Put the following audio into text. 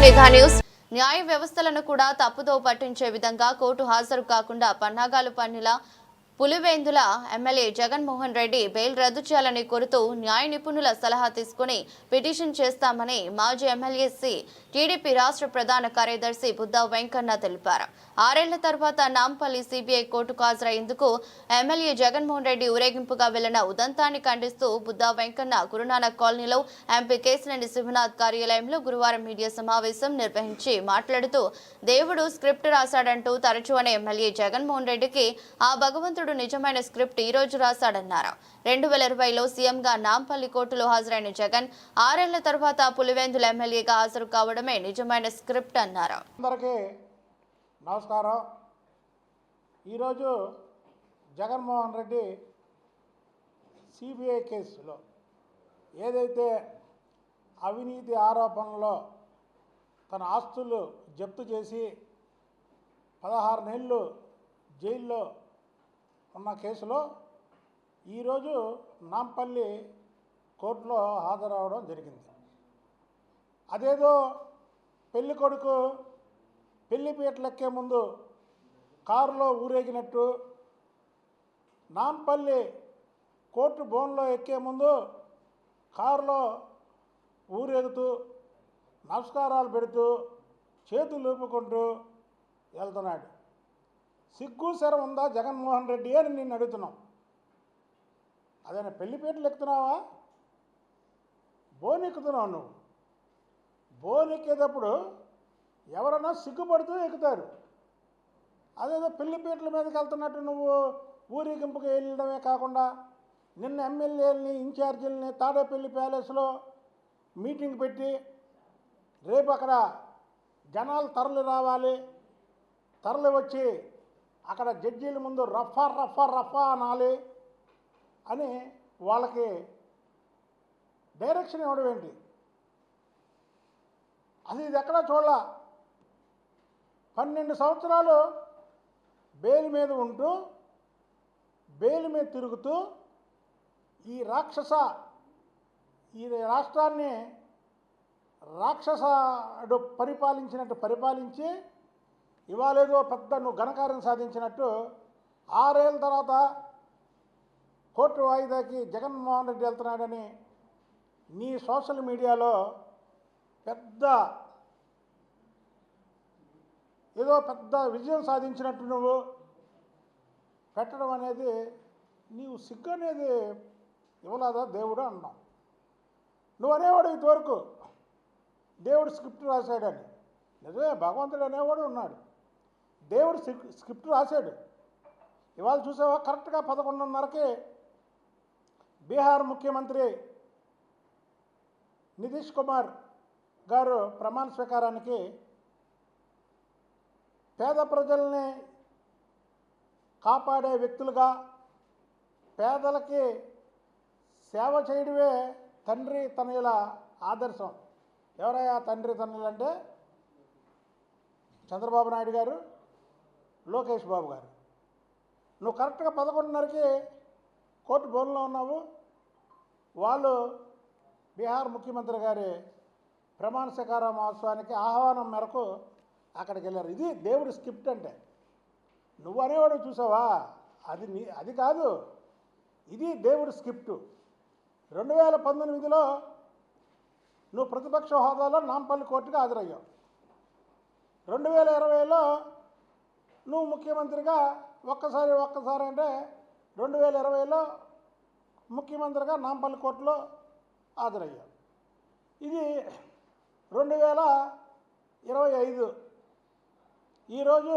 Mega news. న్యాయ వ్యవస్థలను కూడా తప్పుదో పట్టించే విధంగా కోర్టు హాజరు కాకుండా పన్నాగాలు పన్నిల పులివెందుల ఎమ్మెల్యే జగన్మోహన్ రెడ్డి బెయిల్ రద్దు చేయాలని కోరుతూ న్యాయ నిపుణుల సలహా తీసుకుని పిటిషన్ చేస్తామని మాజీ ఎమ్మెల్యేసీ టీడీపీ రాష్ట్ర ప్రధాన కార్యదర్శి బుద్దా వెంకన్న తెలిపారు. 6 ఏళ్ల తర్వాత నాంపల్లి సిబిఐ కోర్టుకు హాజరయ్యేందుకు ఎమ్మెల్యే జగన్మోహన్ రెడ్డి ఊరేగింపుగా వెళ్లిన ఉదంతాన్ని ఖండిస్తూ బుద్దా వెంకన్న గురునానక్ కాలనీలో ఎంపీ కేశినేని శివనాథ్ కార్యాలయంలో గురువారం మీడియా సమావేశం నిర్వహించి మాట్లాడుతూ దేవుడు స్క్రిప్ట్ రాశాడంటూ తరచూ అనే ఎమ్మెల్యే జగన్మోహన్ రెడ్డికి ఆ భగవంతుడు నిజమైన స్క్రిప్ట్ ఈ రోజు రాశాడన్నారు. 2020లో సీఎంగా నాంపల్లి కోర్టులో హాజరైన జగన్ 6 ఏళ్ల తర్వాత పులివెందుల ఎమ్మెల్యేగా హాజరు కావడమే నిజమైన స్క్రిప్ట్ అన్నారు. అందరికీ నమస్కారం. ఈరోజు జగన్మోహన్ రెడ్డి సిబిఐ కేసులో ఏదైతే అవినీతి ఆరోపణలో తన ఆస్తులు జప్తు చేసి 16 నెలలు జైల్లో ఉన్న కేసులో ఈరోజు నాంపల్లి కోర్టులో హాజరవడం జరిగింది. అదేదో పెళ్లి కొడుకు పెళ్లిపీటలు ఎక్కే ముందు కారులో ఊరేగినట్టు, నాంపల్లి కోర్టు బోన్లో ఎక్కే ముందు కారులో ఊరేగుతూ నమస్కారాలు పెడుతూ చేతులు ఊపుకుంటూ వెళ్తున్నాడు. సిగ్గు శరం ఉందా జగన్మోహన్ రెడ్డి అని నిన్ను అడుగుతున్నాం. అదేనా పెళ్లిపీటలు ఎక్కుతున్నావా? బోన్ ఎక్కుతున్నావు. నువ్వు బోన్ ఎక్కేటప్పుడు ఎవరైనా సిగ్గుపడుతూ ఎక్కుతారు. అదేదో పెళ్లిపీటల మీదకి వెళ్తున్నట్టు నువ్వు ఊరేగింపుకి వెళ్ళడమే కాకుండా నిన్న ఎమ్మెల్యేలని ఇన్ఛార్జీలని తాడేపల్లి ప్యాలెస్లో మీటింగ్ పెట్టి రేపు అక్కడ జనాలు తరలి రావాలి, తరలి వచ్చి అక్కడ జడ్జీల ముందు రఫా రఫా రఫా అనాలి అని వాళ్ళకి డైరెక్షన్ ఇవ్వడం ఏంటి? ఇది ఎక్కడా చూడాల. 12 సంవత్సరాలు బెయిల్ మీద ఉంటూ బెయిల్ మీద తిరుగుతూ ఈ రాష్ట్రాన్ని రాక్షసుడు పరిపాలించినట్టు పరిపాలించి ఇవాళేదో పెద్ద నువ్వు ఘనకార్యం సాధించినట్టు 6 ఏళ్ళ తర్వాత కోర్టు వాయిదాకి జగన్మోహన్ రెడ్డి వెళ్తున్నాడని నీ సోషల్ మీడియాలో పెద్ద విజయం సాధించినట్టు నువ్వు పెట్టడం అనేది నీవు సిగ్గు అనేది ఇవ్వలేదా దేవుడు అన్నావు. నువ్వు అనేవాడు ఇంతవరకు దేవుడు స్క్రిప్ట్ రాశాడని. నిజమే, భగవంతుడు అనేవాడు ఉన్నాడు. దేవుడు స్క్రిప్ట్ రాశాడు. ఇవాళ చూసావా, కరెక్ట్గా 11:30కి బీహార్ ముఖ్యమంత్రి నితీష్ కుమార్ గారు ప్రమాణ స్వీకారానికి పేద ప్రజల్ని కాపాడే వ్యక్తులుగా పేదలకి సేవ చేయడమే తండ్రి తనయుల ఆదర్శం. ఎవరయ్యా తండ్రి తనయులు అంటే? చంద్రబాబు నాయుడు గారు, లోకేష్ బాబు గారు. నువ్వు కరెక్ట్గా 11:30కి కోర్టు బోన్లో ఉన్నావు. వాళ్ళు బీహార్ ముఖ్యమంత్రి గారి ప్రమాణ స్వీకార మహోత్సవానికి ఆహ్వానం మేరకు అక్కడికి వెళ్ళారు. ఇది దేవుడి స్క్రిప్ట్ అంటే. నువ్వు అనేవాడు చూసావా, అది కాదు, ఇది దేవుడి స్క్రిప్టు. 2019లో నువ్వు ప్రతిపక్ష హోదాలో నాంపల్లి కోర్టుకి హాజరయ్యావు. 2020లో నువ్వు ముఖ్యమంత్రిగా ఒక్కసారి అంటే 2020లో ముఖ్యమంత్రిగా నాంపల్లి కోర్టులో హాజరయ్యావు. ఇది 2025. ఈరోజు